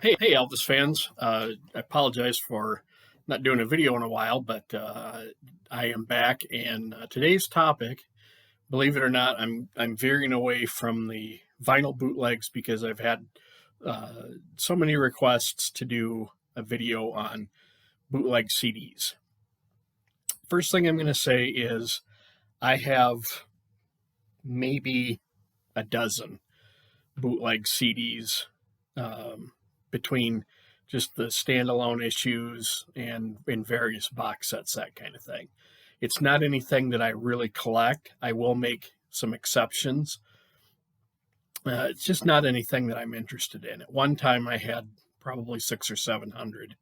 Hey, Elvis fans. I apologize for not doing a video in a while, but I am back. And today's topic, believe it or not, I'm veering away from the vinyl bootlegs because I've had so many requests to do a video on bootleg CDs. First thing I'm going to say is I have maybe a dozen bootleg CDs between just the standalone issues and in various box sets, that kind of thing. It's not anything that I really collect. I will make some exceptions. It's just not anything that I'm interested in. At one time, I had probably 600 or 700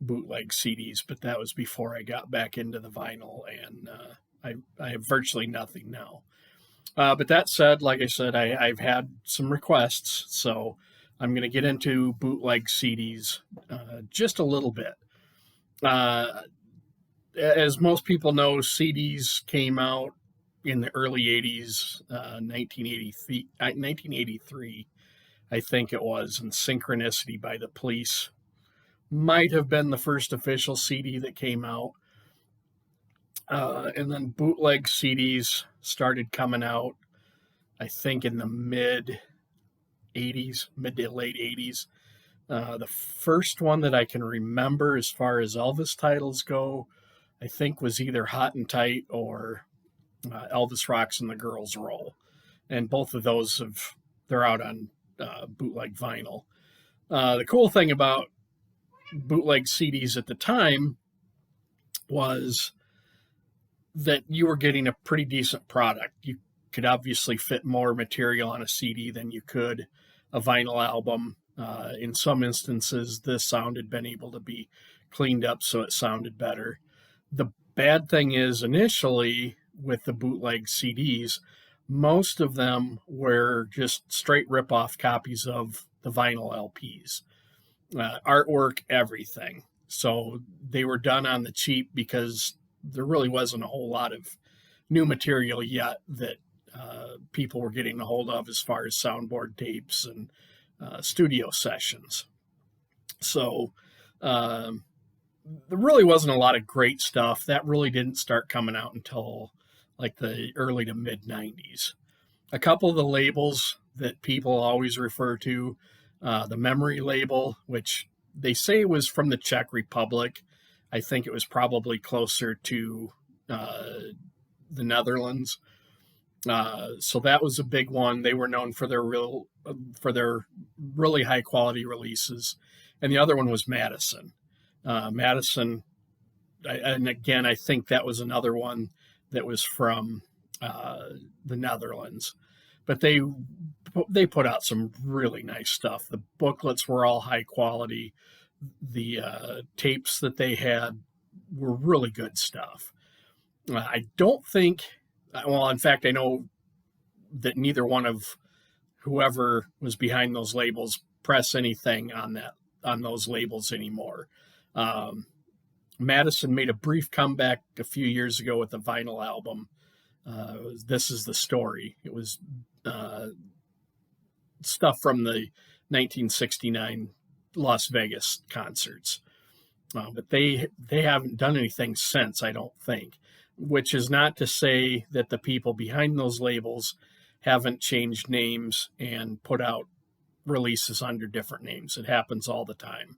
bootleg CDs, but that was before I got back into the vinyl, and I have virtually nothing now. But that said, like I said, I've had some requests, so I'm going to get into bootleg CDs just a little bit. As most people know, CDs came out in the early 80s, 1983, I think it was, and Synchronicity by the Police might have been the first official CD that came out. And then bootleg CDs started coming out, I think, in the mid to late 80s. The first one that I can remember as far as Elvis titles go, I think was either Hot and Tight or Elvis Rocks and the Girls Roll. And both of those they're out on bootleg vinyl. The cool thing about bootleg CDs at the time was that you were getting a pretty decent product. You could obviously fit more material on a CD than you could a vinyl album. In some instances, the sound had been able to be cleaned up so it sounded better. The bad thing is, initially, with the bootleg CDs, most of them were just straight rip-off copies of the vinyl LPs. Artwork, everything. So they were done on the cheap because there really wasn't a whole lot of new material yet that people were getting a hold of as far as soundboard tapes and studio sessions. So there really wasn't a lot of great stuff. That really didn't start coming out until like the early to mid 90s. A couple of the labels that people always refer to, the Memory label, which they say was from the Czech Republic. I think it was probably closer to the Netherlands. So that was a big one. They were known for their really high quality releases, and the other one was Madison. Madison, and again, I think that was another one that was from the Netherlands. But they put out some really nice stuff. The booklets were all high quality. The tapes that they had were really good stuff. I don't think, well, in fact, I know that neither one of whoever was behind those labels press anything on those labels anymore. Madison made a brief comeback a few years ago with the vinyl album. This is the Story. It was stuff from the 1969 Las Vegas concerts. But they haven't done anything since, I don't think, which is not to say that the people behind those labels haven't changed names and put out releases under different names. It happens all the time.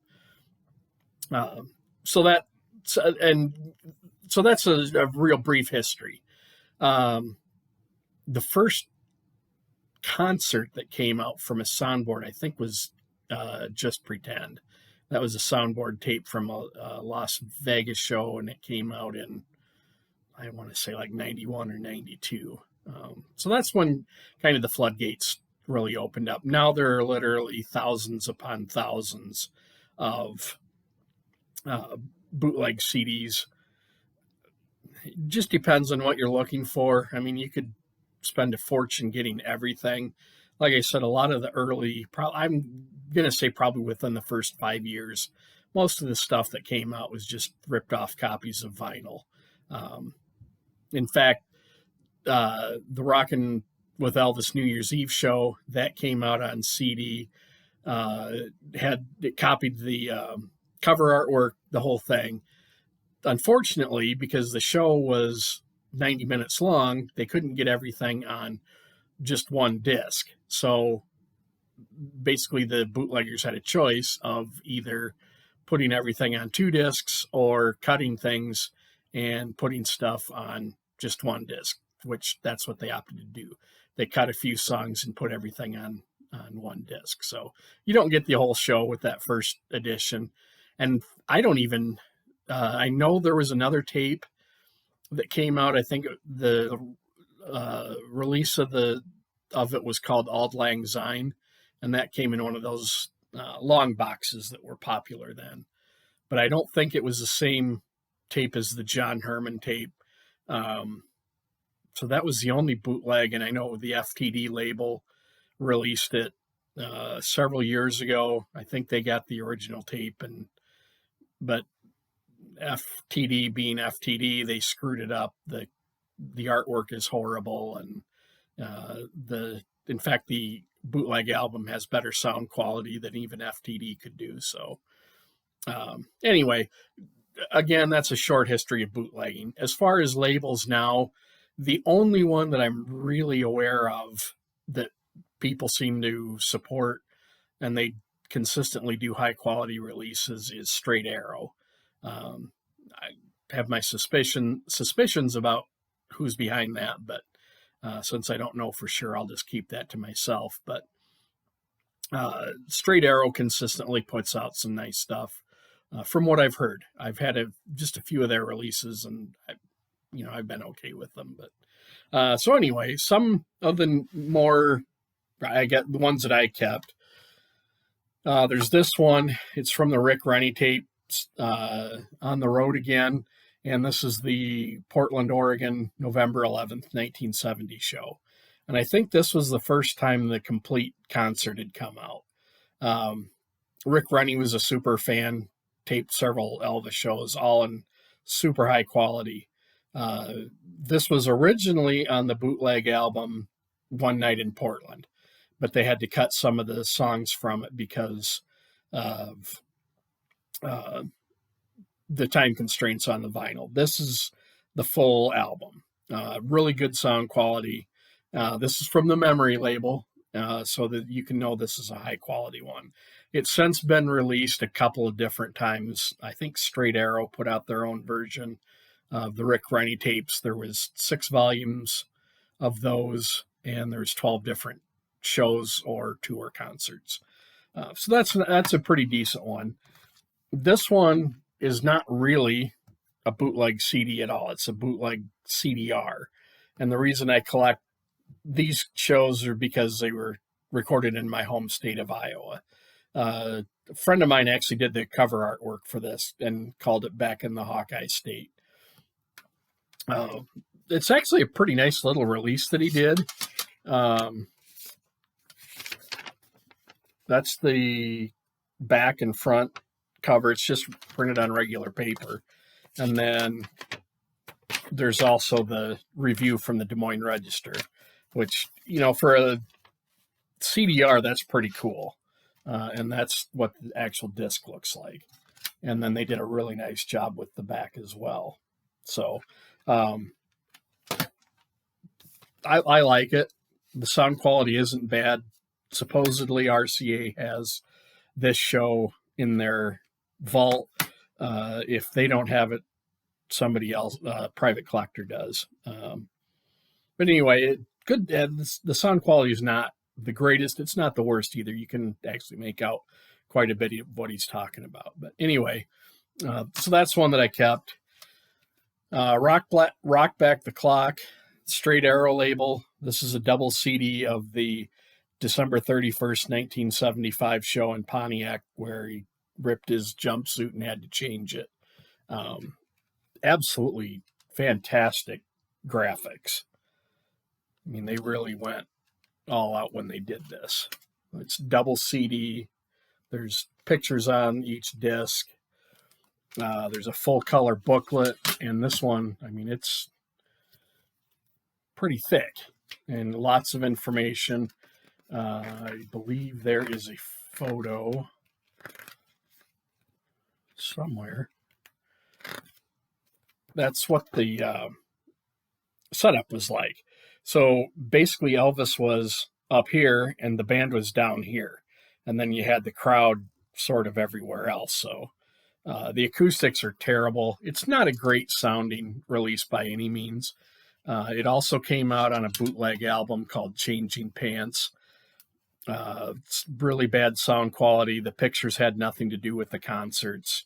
So that's a real brief history. The first concert that came out from a soundboard, I think, was Just Pretend. That was a soundboard tape from a Las Vegas show, and it came out in, I want to say, like 91 or 92. So that's when kind of the floodgates really opened up. Now there are literally thousands upon thousands of bootleg CDs. It just depends on what you're looking for. I mean, you could spend a fortune getting everything. Like I said, a lot of the early, I'm going to say probably within the first 5 years, most of the stuff that came out was just ripped off copies of vinyl. In fact, the Rockin' with Elvis New Year's Eve show, that came out on CD. It copied the cover artwork, the whole thing. Unfortunately, because the show was 90 minutes long, they couldn't get everything on just one disc. So basically, the bootleggers had a choice of either putting everything on two discs or cutting things and putting stuff on just one disc, which that's what they opted to do. They cut a few songs and put everything on one disc. So you don't get the whole show with that first edition. And I don't even, I know there was another tape that came out. I think the release of it was called Auld Lang Syne, and that came in one of those long boxes that were popular then. But I don't think it was the same tape as the John Herman tape. So that was the only bootleg, and I know the FTD label released it several years ago. I think they got the original tape, but FTD being FTD, they screwed it up. The artwork is horrible, and in fact the bootleg album has better sound quality than even FTD could do. So anyway, again, that's a short history of bootlegging. As far as labels now, the only one that I'm really aware of that people seem to support and they consistently do high quality releases is Straight Arrow. I have my suspicions about who's behind that, but since I don't know for sure, I'll just keep that to myself. But Straight Arrow consistently puts out some nice stuff. From what I've heard, I've had just a few of their releases, and I've been okay with them. But so anyway, some of the more I get the ones that I kept. There's this one. It's from the Rick Rennie tape, On the Road Again, and this is the Portland, Oregon, November 11th, 1970 show. And I think this was the first time the complete concert had come out. Rick Rennie was a super fan, taped several Elvis shows, all in super high quality. This was originally on the bootleg album One Night in Portland, but they had to cut some of the songs from it because of the time constraints on the vinyl. This is the full album. Really good sound quality. This is from the Memory label, so that you can know this is a high quality one. It's since been released a couple of different times. I think Straight Arrow put out their own version of the Rick Rennie tapes. There was 6 volumes of those, and there's 12 different shows or tour concerts. So that's a pretty decent one. This one is not really a bootleg CD at all. It's a bootleg CDR. And the reason I collect these shows are because they were recorded in my home state of Iowa. A friend of mine actually did the cover artwork for this and called it Back in the Hawkeye State. It's actually a pretty nice little release that he did. That's the back and front cover. It's just printed on regular paper. And then there's also the review from the Des Moines Register, which, for a CDR, that's pretty cool. And that's what the actual disc looks like. And then they did a really nice job with the back as well. So I like it. The sound quality isn't bad. Supposedly RCA has this show in their vault. If they don't have it, somebody else, private collector does. But anyway, good. The sound quality is not the greatest. It's not the worst either. You can actually make out quite a bit of what he's talking about. But anyway, so that's one that I kept. Rock Back the Clock, Straight Arrow label. This is a double CD of the December 31st, 1975 show in Pontiac where he ripped his jumpsuit and had to change it. Absolutely fantastic graphics. I mean, they really went all out when they did this. It's double CD. There's pictures on each disc. There's a full color booklet, and this one, I mean, it's pretty thick and lots of information. I believe there is a photo somewhere. That's what the setup was like. So basically, Elvis was up here and the band was down here, and then you had the crowd sort of everywhere else. So the acoustics are terrible. It's not a great sounding release by any means. It also came out on a bootleg album called Changing Pants. It's really bad sound quality. The pictures had nothing to do with the concerts.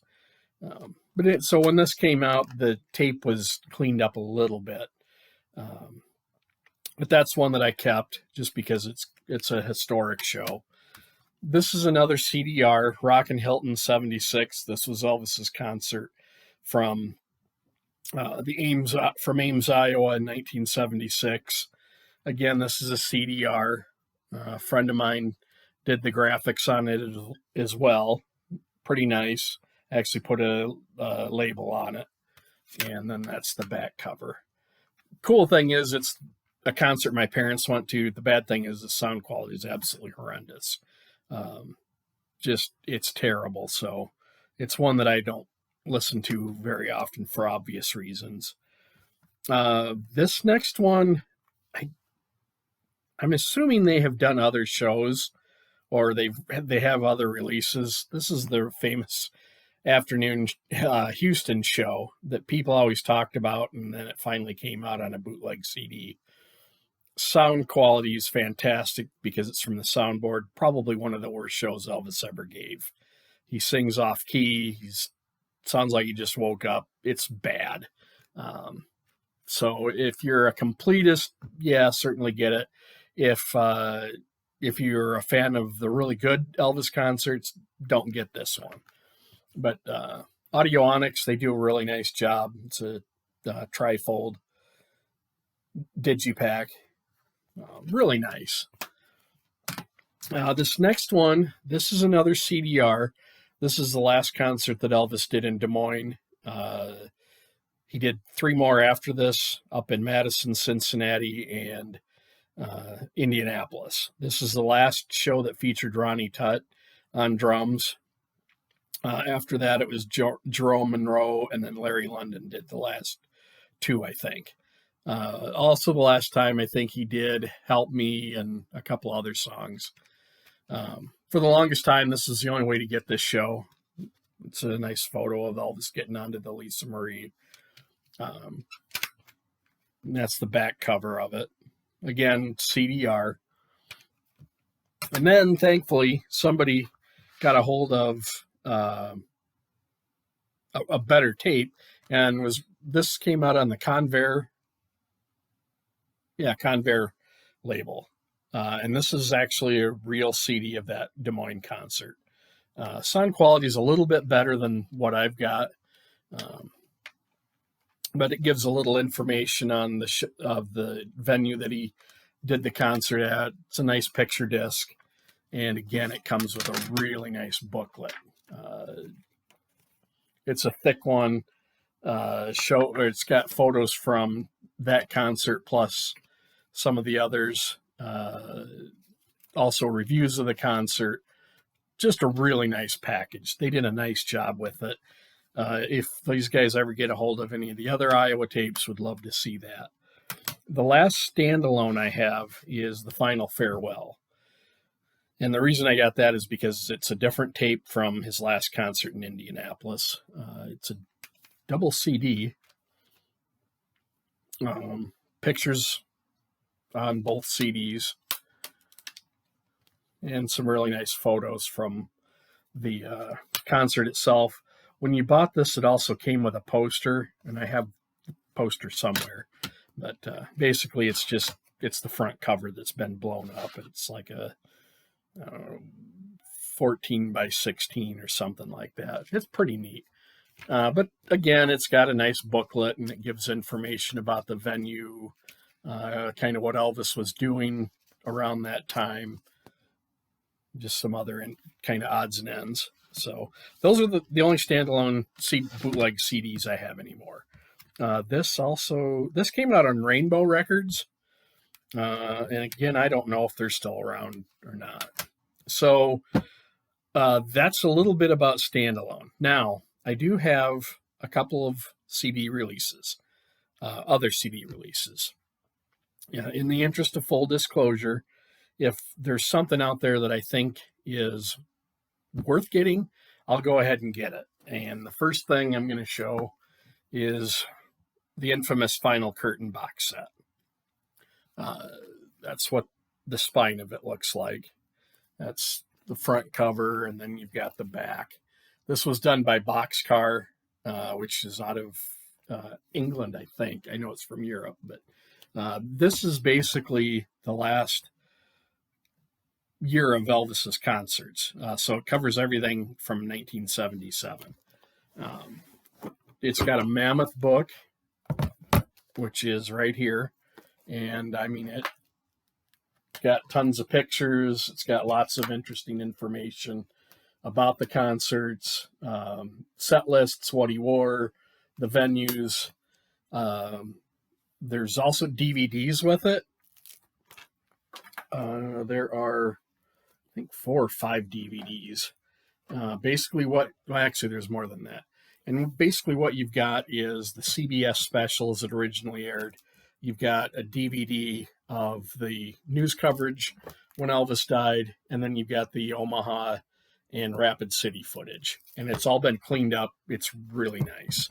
So when this came out, the tape was cleaned up a little bit. But that's one that I kept just because it's a historic show. This is another CDR, Rockin' Hilton 76. This was Elvis's concert from Ames, Iowa in 1976. Again, this is a CDR. A friend of mine did the graphics on it as well. Pretty nice. Actually put a label on it. And then that's the back cover. Cool thing is it's a concert my parents went to. The bad thing is the sound quality is absolutely horrendous. It's terrible. So it's one that I don't listen to very often for obvious reasons. This next one, I'm assuming they have done other shows or they have other releases. This is their famous afternoon Houston show that people always talked about, and then it finally came out on a bootleg CD. Sound quality is fantastic because it's from the soundboard. Probably one of the worst shows Elvis ever gave. He sings off key. Sounds like he just woke up. It's bad. So if you're a completist, yeah, certainly get it. If you're a fan of the really good Elvis concerts, don't get this one. But Audionics, they do a really nice job. It's a trifold digipack. Really nice. This next one, this is another CDR. This is the last concert that Elvis did in Des Moines. He did 3 more after this up in Madison, Cincinnati, and Indianapolis. This is the last show that featured Ronnie Tutt on drums. After that, it was Jerome Monroe, and then Larry London did the last 2, I think. Also, the last time I think he did Help Me and a couple other songs. For the longest time, this is the only way to get this show. It's a nice photo of Elvis getting onto the Lisa Marie. And that's the back cover of it. Again, CDR. And then, thankfully, somebody got a hold of a better tape, and this came out on the Convair label. And this is actually a real CD of that Des Moines concert. Sound quality is a little bit better than what I've got, but it gives a little information on of the venue that he did the concert at. It's a nice picture disc, and again, it comes with a really nice booklet. It's a thick one. It's got photos from that concert plus some of the others. Also reviews of the concert. Just a really nice package. They did a nice job with it. If these guys ever get a hold of any of the other Iowa tapes, would love to see that. The last standalone I have is The Final Farewell. And the reason I got that is because it's a different tape from his last concert in Indianapolis. It's a double CD. Pictures on both CDs. And some really nice photos from the concert itself. When you bought this, it also came with a poster, and I have the poster somewhere. But basically, it's the front cover that's been blown up. It's like a 14 by 16 or something like that. It's pretty neat. But again, it's got a nice booklet, and it gives information about the venue, kind of what Elvis was doing around that time. Just some other kind of odds and ends. So those are the only standalone bootleg CDs I have anymore. This came out on Rainbow Records. And again, I don't know if they're still around or not. So That's a little bit about Standalone. Now, I do have a couple of CD releases, other CD releases. In the interest of full disclosure, if there's something out there that I think is worth getting, I'll go ahead and get it. And the first thing I'm going to show is the infamous Final Curtain box set. That's what the spine of it looks like. That's the front cover, and then you've got the back. This was done by Boxcar, which is out of England, I think. I know it's from Europe, but this is basically the last year of Elvis's concerts. So it covers everything from 1977. It's got a mammoth book, which is right here. And I mean, it's got tons of pictures. It's got lots of interesting information about the concerts, set lists, what he wore, the venues. There's also DVDs with it. There are, I think, 4 or 5 DVDs. Basically actually there's more than that. And basically what you've got is the CBS specials that originally aired. You've got a DVD of the news coverage when Elvis died, and then you've got the Omaha and Rapid City footage. And it's all been cleaned up. It's really nice.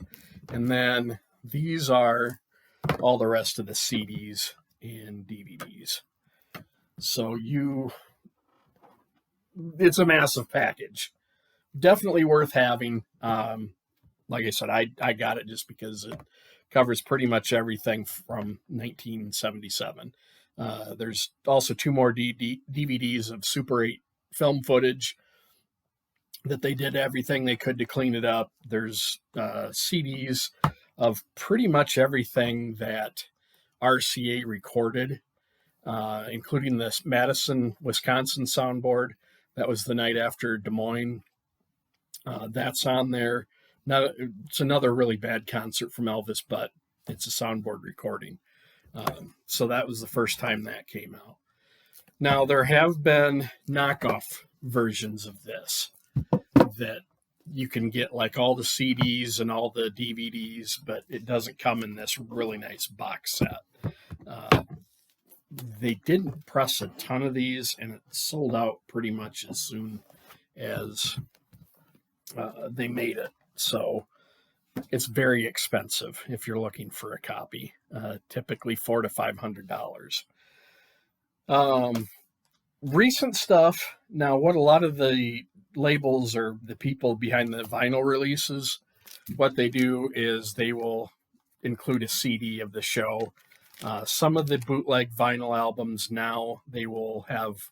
And then these are all the rest of the CDs and DVDs. So it's a massive package. Definitely worth having. Like I said, I got it just because it covers pretty much everything from 1977. There's also 2 more DVDs of Super 8 film footage that they did everything they could to clean it up. There's CDs of pretty much everything that RCA recorded, including this Madison, Wisconsin soundboard. That was the night after Des Moines. That's on there. Now, it's another really bad concert from Elvis, but it's a soundboard recording. So that was the first time that came out. Now, there have been knockoff versions of this that you can get, like all the CDs and all the DVDs, but it doesn't come in this really nice box set. They didn't press a ton of these, and it sold out pretty much as soon as they made it. So it's very expensive if you're looking for a copy, typically $400 to $500. Recent stuff. Now, what a lot of the labels or the people behind the vinyl releases, what they do is they will include a CD of the show. Some of the bootleg vinyl albums now, they will have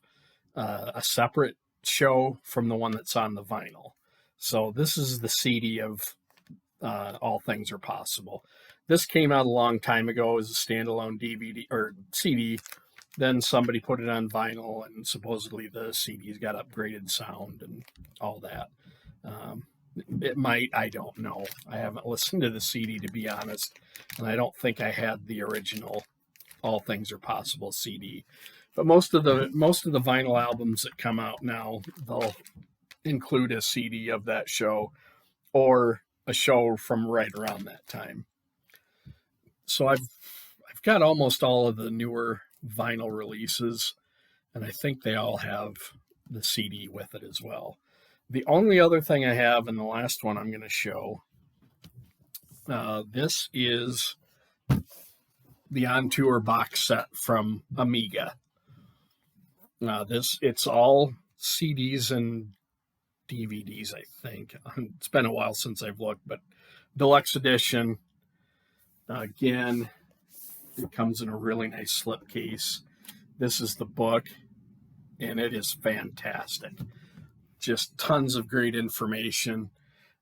a separate show from the one that's on the vinyl. So this is the CD of All Things Are Possible. This came out a long time ago as a standalone DVD or CD. Then somebody put it on vinyl, and supposedly the CD's got upgraded sound and all that. It might, I don't know. I haven't listened to the CD, to be honest, and I don't think I had the original All Things Are Possible CD. But most of the vinyl albums that come out now, they'll include a CD of that show or a show from right around that time. So I've got almost all of the newer vinyl releases, and I think they all have the CD with it as well. The only other thing I have, and the last one I'm going to show, this is the On Tour box set from Amiga. It's all CDs and DVDs, I think. It's been a while since I've looked, but deluxe edition. Again, it comes in a really nice slipcase. This is the book, and it is fantastic. Just tons of great information.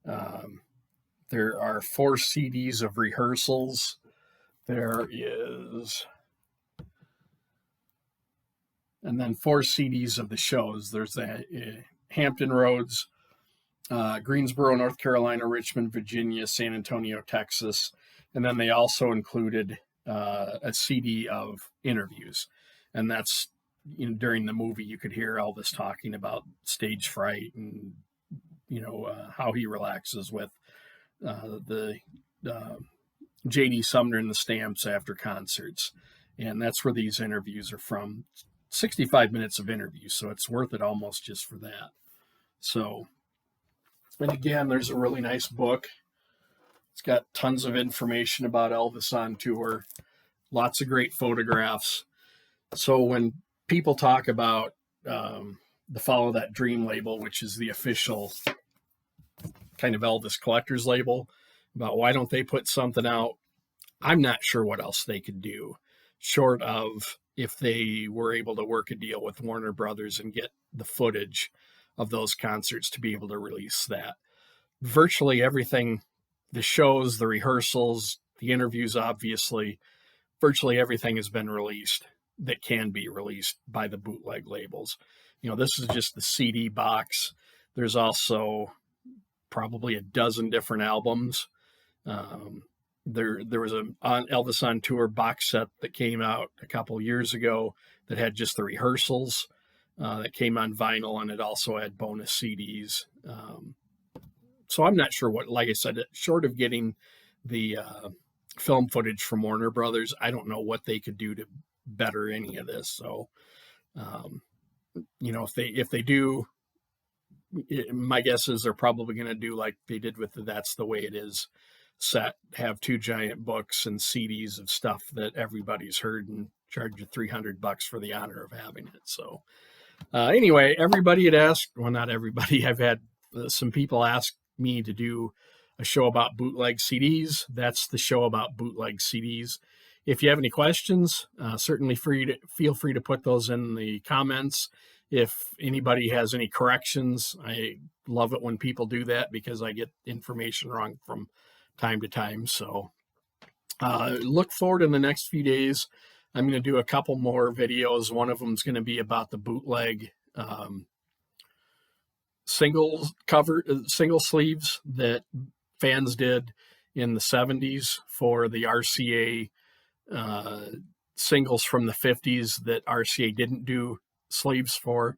There are 4 CDs of rehearsals. There is, and then 4 CDs of the shows. There's the Hampton Roads, Greensboro, North Carolina, Richmond, Virginia, San Antonio, Texas. And then they also included a CD of interviews. And that's during the movie, you could hear Elvis talking about stage fright and how he relaxes with the J.D. Sumner and the Stamps after concerts, and that's where these interviews are from. 65 minutes of interviews, so it's worth it almost just for that. So, and again, there's a really nice book. It's got tons of information about Elvis on tour, lots of great photographs. So when people talk about the Follow That Dream label, which is the official kind of Elvis collector's label, about why don't they put something out, I'm not sure what else they could do, short of if they were able to work a deal with Warner Brothers and get the footage of those concerts to be able to release that. Virtually everything, the shows, the rehearsals, the interviews, obviously, virtually everything has been released that can be released by the bootleg labels. This is just the CD box. There's also probably a dozen different albums. There was an Elvis on Tour box set that came out a couple years ago that had just the rehearsals that came on vinyl, and it also had bonus CDs. So I'm not sure what, like I said, short of getting the film footage from Warner Brothers, I don't know what they could do to better any of this. So, if they do, my guess is they're probably going to do like they did with the That's the Way It Is set, have 2 giant books and CDs of stuff that everybody's heard and charge you $300 for the honor of having it. So anyway, everybody had asked, well, not everybody, I've had some people ask me to do a show about bootleg CDs. That's the show about bootleg CDs. If you have any questions, certainly feel free to put those in the comments. If anybody has any corrections, I love it when people do that because I get information wrong from time to time. So look forward in the next few days. I'm going to do a couple more videos. One of them is going to be about the bootleg single sleeves that fans did in the 70s for the RCA singles from the 50s that RCA didn't do sleeves for.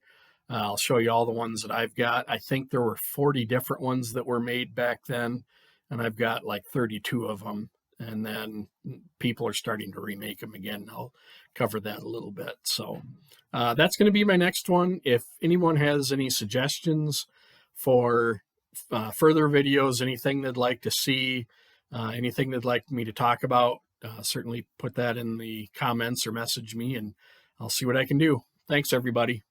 I'll show you all the ones that I've got. I think there were 40 different ones that were made back then, and I've got like 32 of them. And then people are starting to remake them again. I'll cover that a little bit. So that's going to be my next one. If anyone has any suggestions for further videos, anything they'd like to see, anything they'd like me to talk about, certainly put that in the comments or message me, and I'll see what I can do. Thanks, everybody.